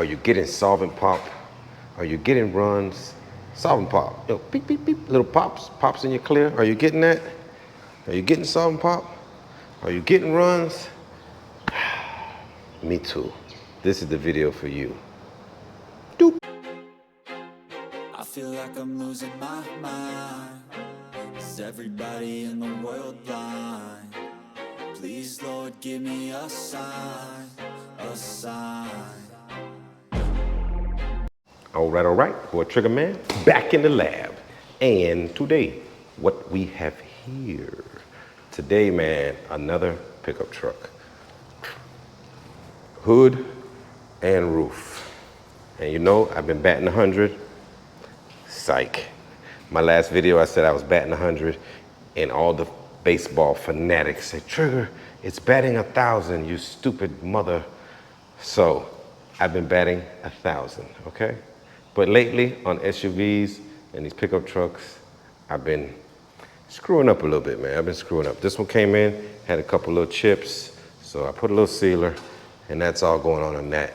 Are you getting solvent pop? Are you getting runs? Solvent pop. Yo, beep, beep, beep. Little pops in your clear. Are you getting that? Are you getting solvent pop? Are you getting runs? Me too. This is the video for you. Doop. I feel like I'm losing my mind. Is everybody in the world blind? Please, Lord, give me a sign, a sign. All right, for Trigger Man, back in the lab. And today, what we have here. Today, man, another pickup truck. Hood and roof. And you know, I've been batting 100. Psych. My last video, I said I was batting 100, and all the baseball fanatics said, Trigger, it's batting 1,000, you stupid mother. So, I've been batting 1,000, okay? But lately, on SUVs and these pickup trucks, I've been screwing up a little bit, man. I've been screwing up. This one came in, had a couple little chips, so I put a little sealer, and that's all going on that.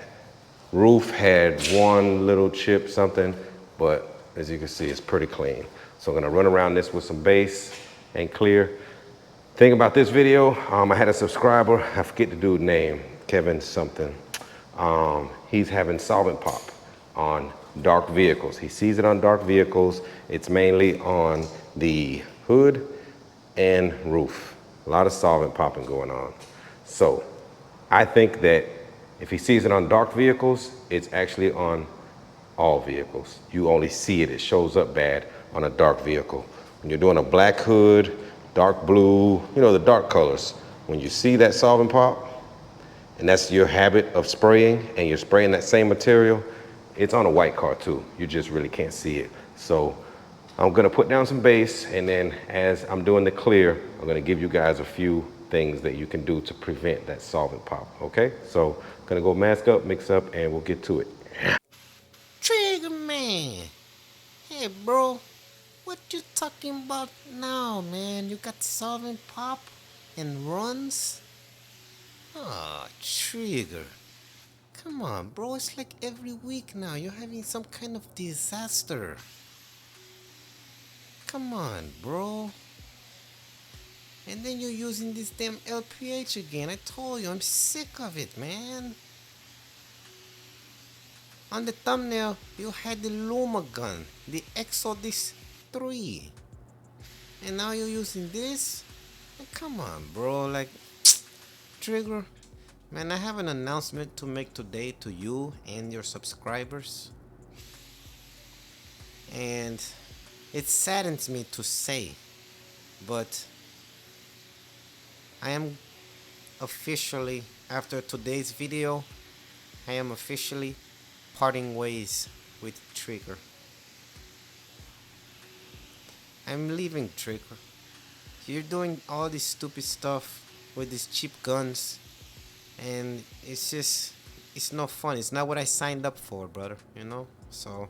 Roof had one little chip, something, but as you can see, it's pretty clean. So I'm gonna run around this with some base and clear. Thing about this video, I had a subscriber, I forget the dude's name, Kevin something. He's having solvent pop on dark vehicles. He sees it on dark vehicles. It's mainly on the hood and roof. A lot of solvent popping going on. So I think that if he sees it on dark vehicles, it's actually on all vehicles. You only see it, it shows up bad on a dark vehicle. When you're doing a black hood, dark blue, you know, the dark colors, when you see that solvent pop, and that's your habit of spraying, and you're spraying that same material, it's on a white car too. You just really can't see it. So I'm gonna put down some base, and then as I'm doing the clear, I'm gonna give you guys a few things that you can do to prevent that solvent pop, okay? So I'm gonna go mask up, mix up, and we'll get to it. Trigger Man! Hey bro, what you talking about now, man? You got solvent pop and runs? Oh, Trigger. Come on, bro, it's like every week now. You're having some kind of disaster. Come on, bro. And then you're using this damn LPH again. I told you, I'm sick of it, man. On the thumbnail, you had the Luma gun, the Exodus 3. And now you're using this? Come on, bro, like, Trigger. Man, I have an announcement to make today to you and your subscribers. And it saddens me to say, but I am officially, after today's video, I am officially parting ways with Trigger. I'm leaving, Trigger. You're doing all this stupid stuff with these cheap guns, and it's no fun. It's not what I signed up for, brother, you know? So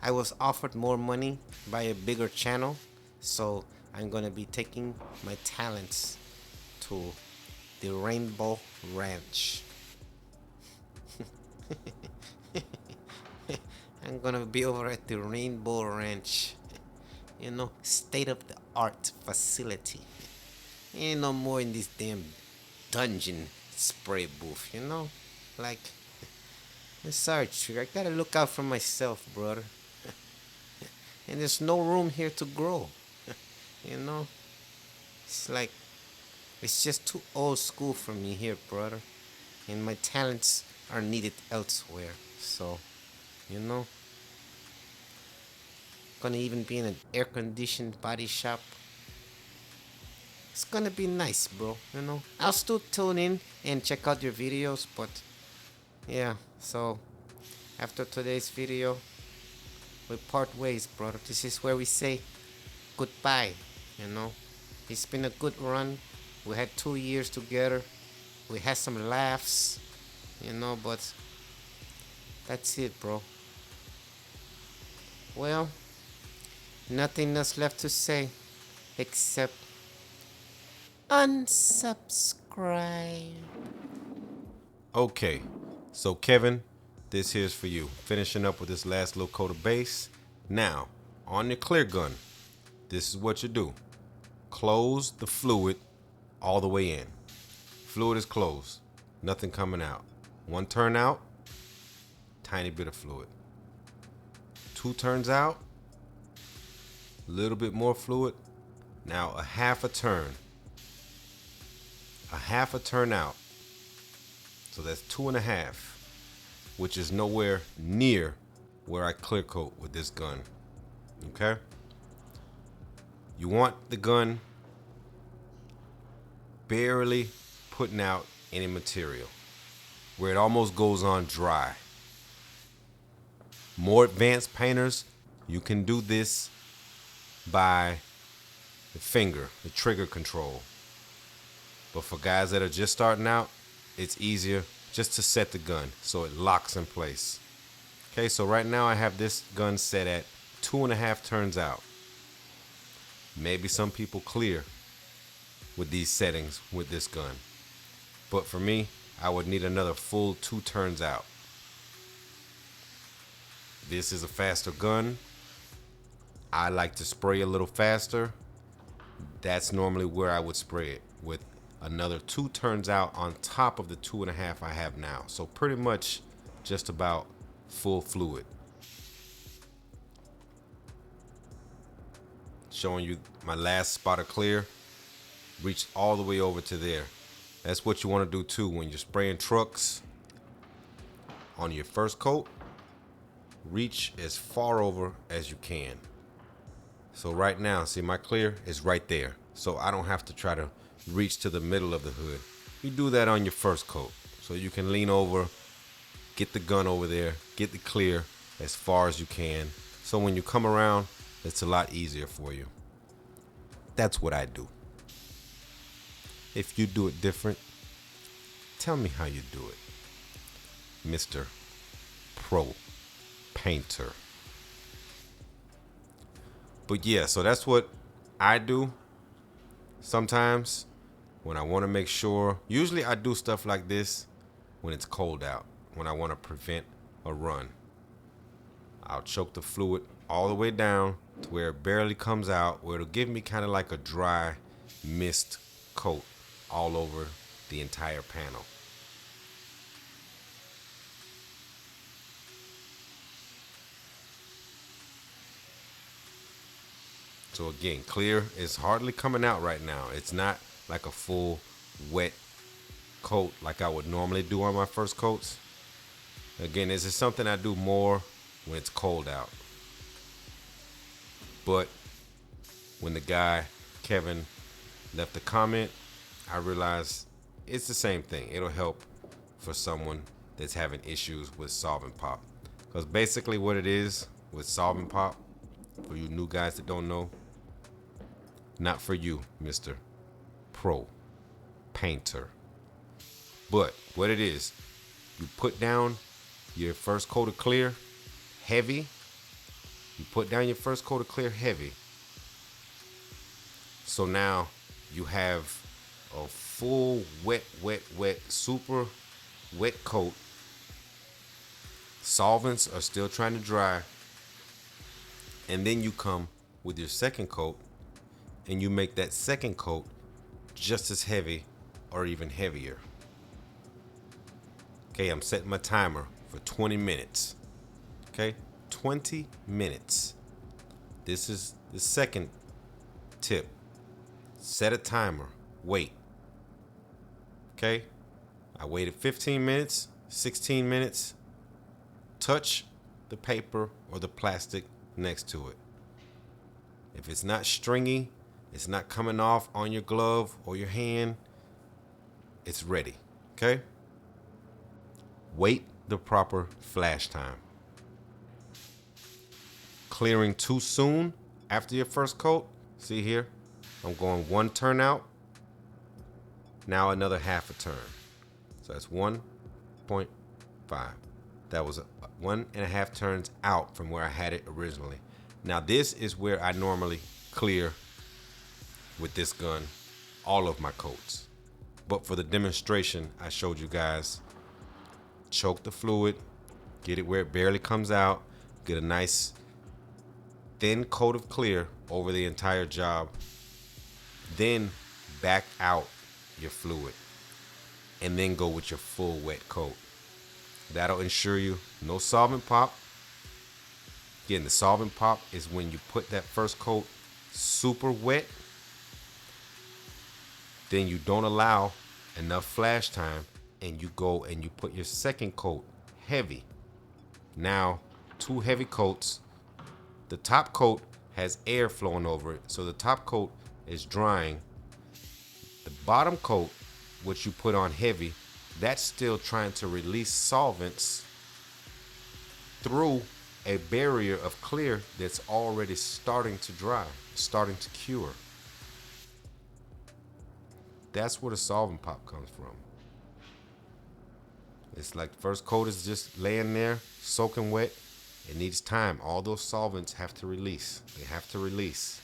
I was offered more money by a bigger channel, so I'm gonna be taking my talents to the Rainbow Ranch. I'm gonna be over at the Rainbow Ranch, you know, state-of-the-art facility. Ain't no more in this damn dungeon spray booth, you know? Like, I'm sorry, Trigger, I gotta look out for myself, brother. And there's no room here to grow, you know? It's like, it's just too old school for me here, brother. And my talents are needed elsewhere, so, you know? Gonna even be in an air-conditioned body shop. It's gonna be nice, bro, you know? I'll still tune in and check out your videos, but yeah, so after today's video, we part ways, brother. This is where we say goodbye, you know? It's been a good run. We had 2 years together. We had some laughs, you know, but that's it, bro. Well, nothing else left to say except unsubscribe. Okay, so Kevin, this here's for you. Finishing up with this last little coat of base. Now, on your clear gun, this is what you do. Close the fluid all the way in. Fluid is closed, nothing coming out. One turn out, tiny bit of fluid. Two turns out, a little bit more fluid. Now a half a turn out. So that's 2.5, which is nowhere near where I clear coat with this gun. Okay? You want the gun barely putting out any material, where it almost goes on dry. More advanced painters, you can do this by the finger, the trigger control. But for guys that are just starting out, it's easier just to set the gun so it locks in place. Okay, so right now I have this gun set at 2.5 turns out. Maybe some people clear with these settings with this gun. But for me, I would need another full 2 turns out. This is a faster gun. I like to spray a little faster. That's normally where I would spray it, with another 2 turns out on top of the 2.5 I have now. So pretty much just about full fluid. Showing you my last spot of clear, reached all the way over to there. That's what you want to do too when you're spraying trucks. On your first coat, reach as far over as you can. So right now, see, my clear is right there, so I don't have to try to reach to the middle of the hood. You do that on your first coat, so you can lean over, get the gun over there, get the clear as far as you can, so when you come around, it's a lot easier for you. That's what I do. If you do it different, tell me how you do it, Mr. Pro Painter. But yeah, so that's what I do. Sometimes when I want to make sure, usually I do stuff like this when it's cold out, when I want to prevent a run. I'll choke the fluid all the way down to where it barely comes out, where it'll give me kind of like a dry mist coat all over the entire panel. So again, clear is hardly coming out right now. It's not like a full wet coat like I would normally do on my first coats. Again, this is something I do more when it's cold out. But when the guy, Kevin, left a comment, I realized it's the same thing. It'll help for someone that's having issues with solvent pop. Because basically what it is with solvent pop, for you new guys that don't know, not for you, Mr. Pro Painter. But what it is, you put down your first coat of clear heavy. You put down your first coat of clear heavy. So now you have a full wet, super wet coat. Solvents are still trying to dry. And then you come with your second coat and you make that second coat just as heavy or even heavier. Okay, I'm setting my timer for 20 minutes. Okay, 20 minutes. This is the second tip. Set a timer, wait. Okay, I waited 15 minutes, 16 minutes. Touch the paper or the plastic next to it. If it's not stringy, it's not coming off on your glove or your hand, it's ready, okay? Wait the proper flash time. Clearing too soon after your first coat, see here, I'm going 1 turn out, now another half a turn. So that's 1.5. That was 1.5 turns out from where I had it originally. Now this is where I normally clear with this gun all of my coats. But for the demonstration, I showed you guys, choke the fluid, Get it where it barely comes out. Get a nice thin coat of clear over the entire job. Then back out your fluid. And then go with your full wet coat. That'll ensure you no solvent pop. Again, the solvent pop is when you put that first coat super wet. Then you don't allow enough flash time and you go and you put your second coat heavy. Now, 2 heavy coats. The top coat has air flowing over it, so the top coat is drying. The bottom coat, which you put on heavy, that's still trying to release solvents through a barrier of clear that's already starting to dry, starting to cure. That's where the solvent pop comes from. It's like the first coat is just laying there, soaking wet. It needs time. All those solvents have to release. They have to release.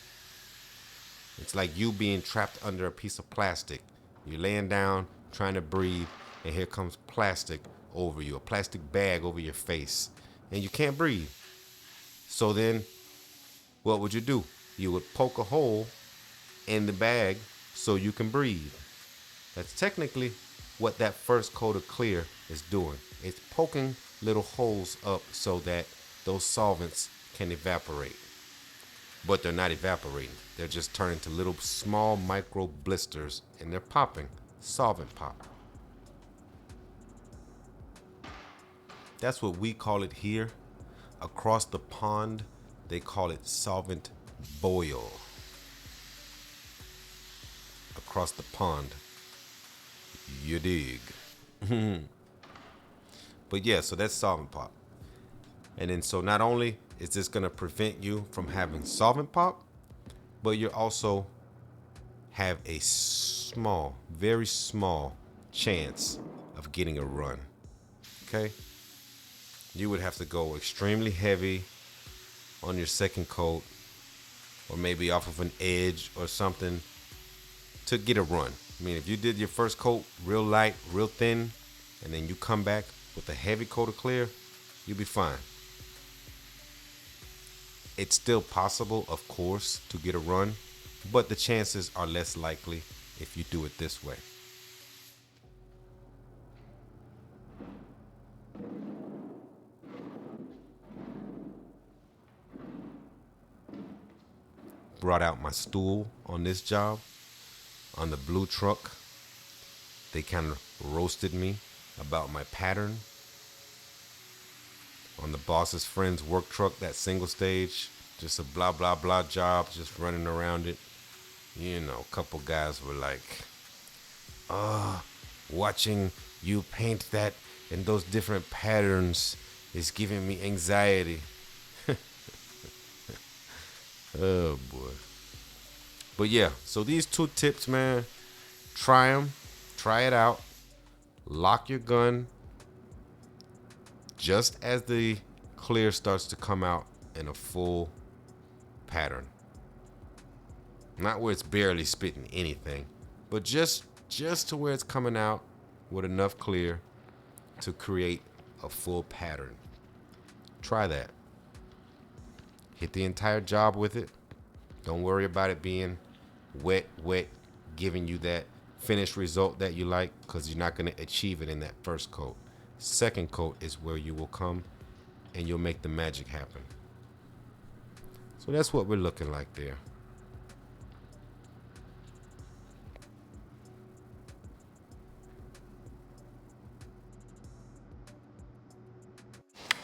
It's like you being trapped under a piece of plastic. You're laying down, trying to breathe, and here comes plastic over you, a plastic bag over your face, and you can't breathe. So then, what would you do? You would poke a hole in the bag so you can breathe. That's technically what that first coat of clear is doing. It's poking little holes up so that those solvents can evaporate. But they're not evaporating. They're just turning to little small micro blisters and they're popping. Solvent pop. That's what we call it here. Across the pond, they call it solvent boil. Across the pond. You dig. But yeah, so that's solvent pop. And then so not only is this going to prevent you from having solvent pop, but you also have a small, very small chance of getting a run. Okay? You would have to go extremely heavy on your second coat, or maybe off of an edge or something to get a run. I mean, if you did your first coat real light, real thin, and then you come back with a heavy coat of clear, you'll be fine. It's still possible, of course, to get a run, but the chances are less likely if you do it this way. Brought out my stool on this job. On the blue truck, they kind of roasted me about my pattern. On the boss's friend's work truck, that single stage, just a blah, blah, blah job, just running around it. You know, a couple guys were like, watching you paint that in those different patterns is giving me anxiety. Oh, boy. But yeah, so these 2 tips, man, try them. Try it out. Lock your gun just as the clear starts to come out in a full pattern. Not where it's barely spitting anything, but just to where it's coming out with enough clear to create a full pattern. Try that. Hit the entire job with it. Don't worry about it being wet, giving you that finished result that you like, because you're not going to achieve it in that first coat. Second coat is where you will come and you'll make the magic happen. So that's what we're looking like there.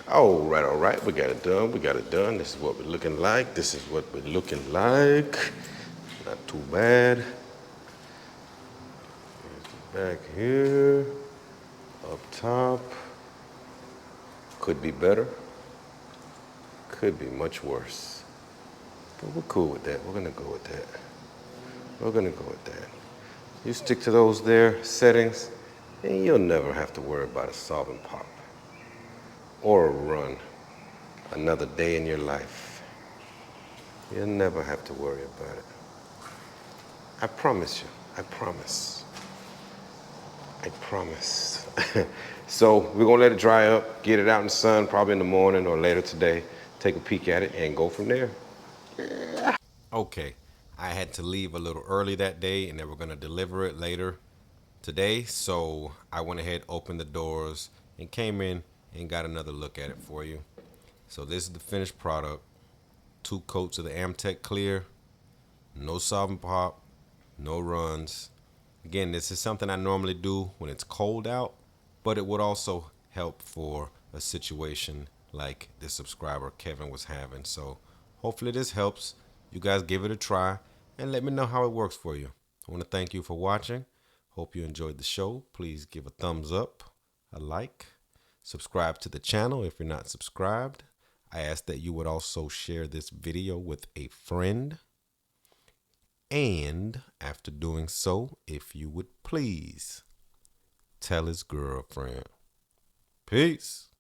All right. We got it done. This is what we're looking like. Not too bad. Back here, up top. Could be better. Could be much worse. But we're cool with that. We're gonna go with that. You stick to those there settings, and you'll never have to worry about a solvent pop or a run another day in your life. You'll never have to worry about it. I promise you. I promise. I promise. So we're gonna let it dry up, get it out in the sun probably in the morning or later today, take a peek at it and go from there. Okay, I had to leave a little early that day and they were gonna deliver it later today, so I went ahead, opened the doors, and came in and got another look at it for you. So this is the finished product. 2 coats of the AmTech Clear, no solvent pop, no runs. Again, this is something I normally do when it's cold out, but it would also help for a situation like this subscriber Kevin was having. So hopefully this helps. You guys give it a try and let me know how it works for you. I want to thank you for watching. Hope you enjoyed the show. Please give a thumbs up, a like, subscribe to the channel if you're not subscribed. I ask that you would also share this video with a friend. And after doing so, if you would please tell his girlfriend. Peace.